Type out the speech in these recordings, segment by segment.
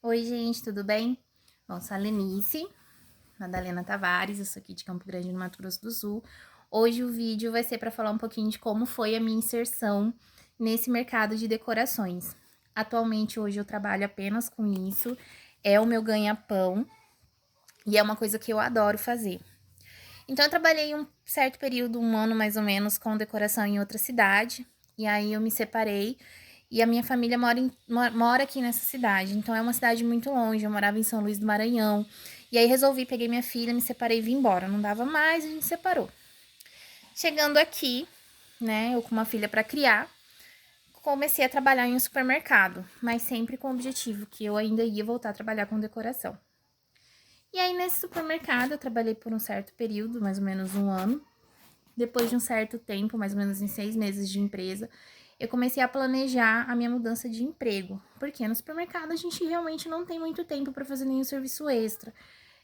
Oi, gente, tudo bem? Bom, sou a Lenice, Madalena Tavares, eu sou aqui de Campo Grande, no Mato Grosso do Sul. Hoje o vídeo vai ser para falar um pouquinho de como foi a minha inserção nesse mercado de decorações. Atualmente, hoje eu trabalho apenas com isso, é o meu ganha-pão e é uma coisa que eu adoro fazer. Então, eu trabalhei um certo período, um ano mais ou menos, com decoração em outra cidade, e aí eu me separei. E a minha família mora aqui nessa cidade, então é uma cidade muito longe. Eu morava em São Luís do Maranhão. E aí resolvi, peguei minha filha, me separei e vim embora. Não dava mais, a gente separou. Chegando aqui, né, eu com uma filha para criar, comecei a trabalhar em um supermercado, mas sempre com o objetivo que eu ainda ia voltar a trabalhar com decoração. E aí nesse supermercado eu trabalhei por um certo período, mais ou menos um ano. Depois de um certo tempo, mais ou menos em 6 meses de empresa, eu comecei a planejar a minha mudança de emprego. Porque no supermercado a gente realmente não tem muito tempo para fazer nenhum serviço extra.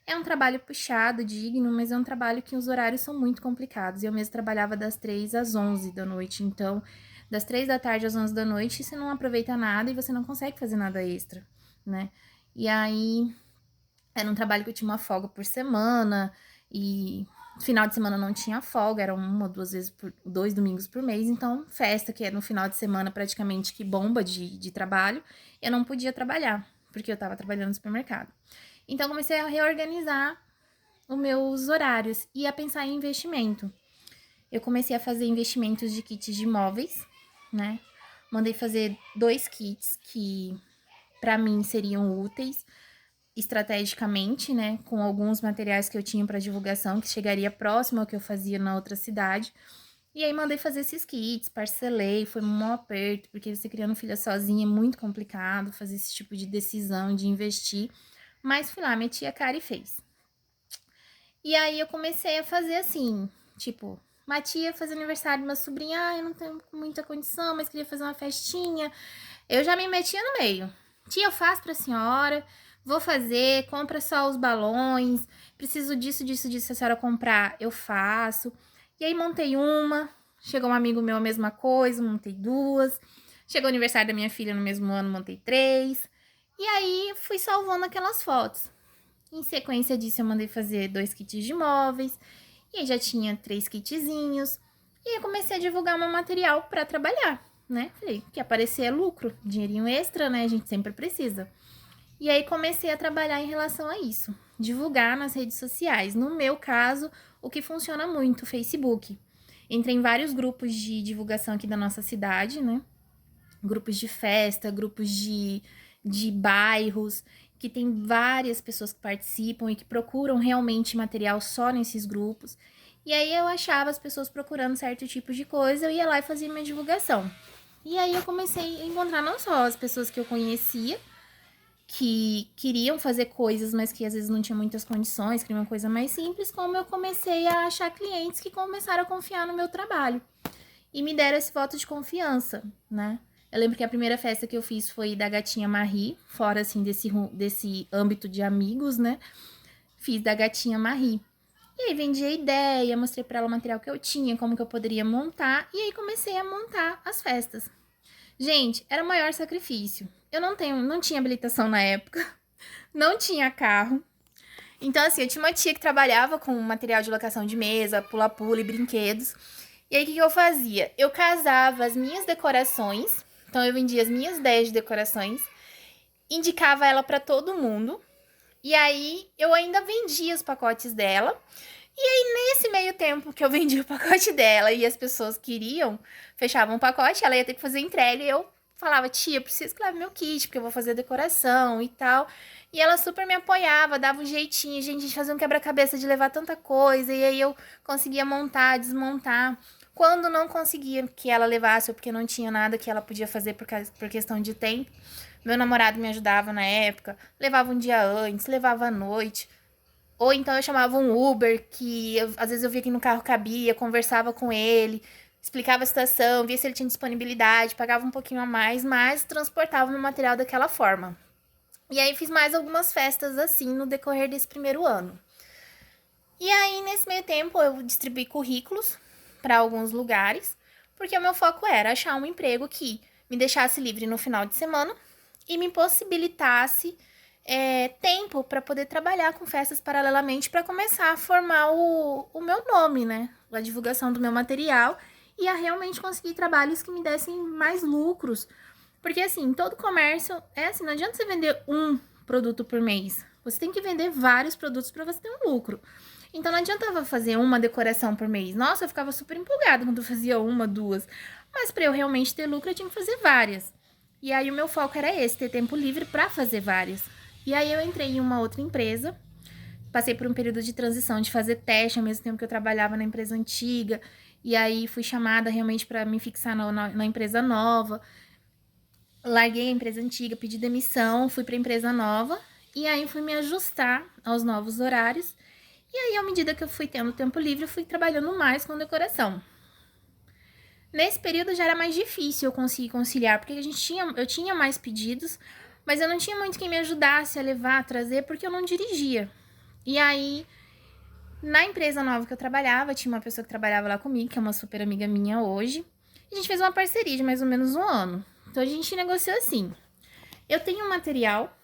É um trabalho puxado, digno, mas é um trabalho que os horários são muito complicados. Eu mesmo trabalhava das 3 às 11 da noite, então das 3 da tarde às 11 da noite você não aproveita nada e você não consegue fazer nada extra, né? E aí era um trabalho que eu tinha uma folga por semana e final de semana não tinha folga, era uma ou duas vezes por 2 domingos por mês, então festa, que é no final de semana praticamente que bomba de trabalho, eu não podia trabalhar, porque eu tava trabalhando no supermercado. Então comecei a reorganizar os meus horários e a pensar em investimento. Eu comecei a fazer investimentos de kits de móveis, né? Mandei fazer 2 kits que para mim seriam úteis estrategicamente, né, com alguns materiais que eu tinha para divulgação, que chegaria próximo ao que eu fazia na outra cidade. E aí mandei fazer esses kits, parcelei, foi um aperto, porque você criando filha sozinha é muito complicado fazer esse tipo de decisão de investir. Mas fui lá, meti a cara e fez. E aí eu comecei a fazer assim, tipo, uma tia fazer aniversário de uma sobrinha, eu não tenho muita condição, mas queria fazer uma festinha. Eu já me metia no meio. Tia, eu faço pra senhora, vou fazer, compra só os balões, preciso disso, disso, disso, se a senhora comprar, eu faço. E aí montei uma, chegou um amigo meu, a mesma coisa, montei duas. Chegou o aniversário da minha filha no mesmo ano, montei 3. E aí fui salvando aquelas fotos. Em sequência disso, eu mandei fazer 2 kits de móveis. E aí já tinha 3 kitzinhos. E aí eu comecei a divulgar meu material para trabalhar, né? Falei, que aparecer é lucro, dinheirinho extra, né? A gente sempre precisa. E aí comecei a trabalhar em relação a isso. Divulgar nas redes sociais. No meu caso, o que funciona muito, o Facebook. Entrei em vários grupos de divulgação aqui da nossa cidade, né? Grupos de festa, grupos de bairros, que tem várias pessoas que participam e que procuram realmente material só nesses grupos. E aí eu achava as pessoas procurando certo tipo de coisa, eu ia lá e fazia minha divulgação. E aí eu comecei a encontrar não só as pessoas que eu conhecia, que queriam fazer coisas, mas que às vezes não tinham muitas condições, queriam uma coisa mais simples, como eu comecei a achar clientes que começaram a confiar no meu trabalho e me deram esse voto de confiança, né? Eu lembro que a primeira festa que eu fiz foi da gatinha Marie, fora assim desse âmbito de amigos, né? Fiz da gatinha Marie. E aí vendi a ideia, mostrei para ela o material que eu tinha, como que eu poderia montar, e aí comecei a montar as festas. Gente, era o maior sacrifício. Eu não tinha habilitação na época, não tinha carro. Então, assim, eu tinha uma tia que trabalhava com material de locação de mesa, pula-pula e brinquedos. E aí, o que eu fazia? Eu casava as minhas decorações, então eu vendia as minhas ideias de decorações, indicava ela para todo mundo, e aí eu ainda vendia os pacotes dela. E aí, nesse meio tempo que eu vendia o pacote dela e as pessoas queriam, fechavam o pacote, ela ia ter que fazer entrega e eu falava, tia, preciso que leve meu kit, porque eu vou fazer decoração e tal. E ela super me apoiava, dava um jeitinho, gente, a gente fazia um quebra-cabeça de levar tanta coisa, e aí eu conseguia montar, desmontar. Quando não conseguia que ela levasse, ou porque não tinha nada que ela podia fazer por questão de tempo, meu namorado me ajudava na época, levava um dia antes, levava à noite. Ou então eu chamava um Uber, às vezes eu via que no carro cabia, conversava com ele, explicava a situação, via se ele tinha disponibilidade, pagava um pouquinho a mais, mas transportava meu material daquela forma. E aí fiz mais algumas festas assim no decorrer desse primeiro ano. E aí, nesse meio tempo, eu distribuí currículos para alguns lugares, porque o meu foco era achar um emprego que me deixasse livre no final de semana e me possibilitasse tempo para poder trabalhar com festas paralelamente para começar a formar o meu nome, né? A divulgação do meu material e a realmente conseguir trabalhos que me dessem mais lucros. Porque assim, todo comércio é assim, não adianta você vender um produto por mês. Você tem que vender vários produtos para você ter um lucro. Então não adiantava fazer uma decoração por mês. Nossa, eu ficava super empolgada quando eu fazia uma, duas. Mas para eu realmente ter lucro, eu tinha que fazer várias. E aí o meu foco era esse, ter tempo livre para fazer várias. E aí eu entrei em uma outra empresa, passei por um período de transição, de fazer teste ao mesmo tempo que eu trabalhava na empresa antiga. E aí fui chamada realmente para me fixar na empresa nova. Larguei a empresa antiga, pedi demissão, fui para a empresa nova. E aí fui me ajustar aos novos horários. E aí, à medida que eu fui tendo tempo livre, eu fui trabalhando mais com decoração. Nesse período já era mais difícil eu conseguir conciliar, porque eu tinha mais pedidos, mas eu não tinha muito quem me ajudasse a levar, a trazer, porque eu não dirigia. E aí, na empresa nova que eu trabalhava, tinha uma pessoa que trabalhava lá comigo, que é uma super amiga minha hoje. E a gente fez uma parceria de mais ou menos um ano. Então a gente negociou assim: eu tenho um material,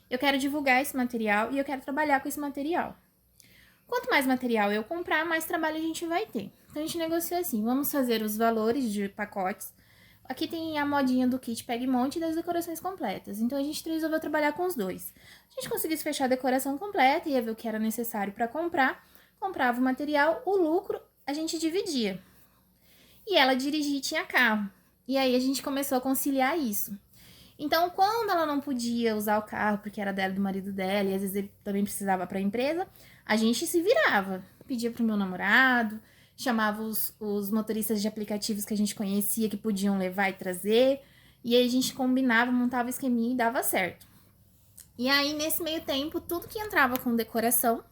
eu quero divulgar esse material e eu quero trabalhar com esse material. Quanto mais material eu comprar, mais trabalho a gente vai ter. Então a gente negociou assim: vamos fazer os valores de pacotes. Aqui tem a modinha do kit Pega e Monte e das decorações completas. Então a gente resolveu trabalhar com os dois. Se a gente conseguisse fechar a decoração completa, ia ver o que era necessário para comprar, comprava o material, o lucro a gente dividia. E ela dirigia e tinha carro. E aí a gente começou a conciliar isso. Então, quando ela não podia usar o carro, porque era dela e do marido dela, e às vezes ele também precisava para a empresa, a gente se virava. Pedia pro meu namorado, chamava os motoristas de aplicativos que a gente conhecia, que podiam levar e trazer, e aí a gente combinava, montava o esqueminha e dava certo. E aí, nesse meio tempo, tudo que entrava com decoração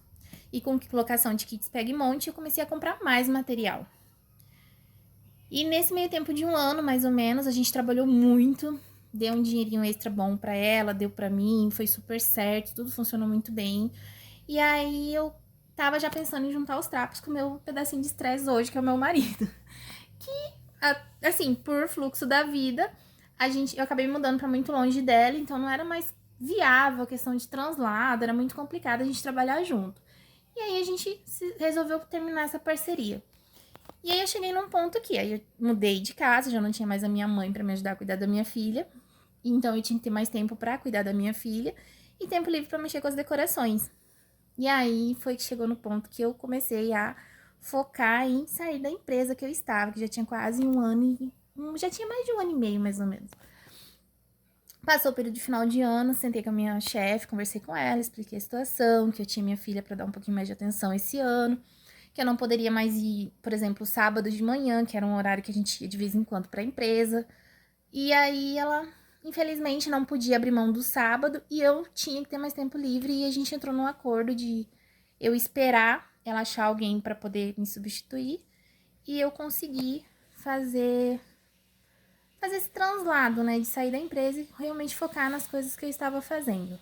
e com colocação de kits Pega e Monte, eu comecei a comprar mais material. E nesse meio tempo de um ano, mais ou menos, a gente trabalhou muito, deu um dinheirinho extra bom pra ela, deu pra mim, foi super certo, tudo funcionou muito bem. E aí eu tava já pensando em juntar os trapos com o meu pedacinho de estresse hoje, que é o meu marido. Que, assim, por fluxo da vida, eu acabei me mudando pra muito longe dela, então não era mais viável a questão de translado, era muito complicado a gente trabalhar junto. E aí a gente resolveu terminar essa parceria. E aí eu cheguei num ponto aqui, aí eu mudei de casa, já não tinha mais a minha mãe pra me ajudar a cuidar da minha filha. Então eu tinha que ter mais tempo pra cuidar da minha filha e tempo livre pra mexer com as decorações. E aí foi que chegou no ponto que eu comecei a focar em sair da empresa que eu estava, que já tinha quase um ano e... já tinha mais de um ano e meio, mais ou menos. Passou o período de final de ano, sentei com a minha chefe, conversei com ela, expliquei a situação, que eu tinha minha filha pra dar um pouquinho mais de atenção esse ano, que eu não poderia mais ir, por exemplo, sábado de manhã, que era um horário que a gente ia de vez em quando pra empresa. E aí ela, infelizmente, não podia abrir mão do sábado e eu tinha que ter mais tempo livre e a gente entrou num acordo de eu esperar ela achar alguém para poder me substituir e eu conseguir fazer esse translado, né, de sair da empresa e realmente focar nas coisas que eu estava fazendo.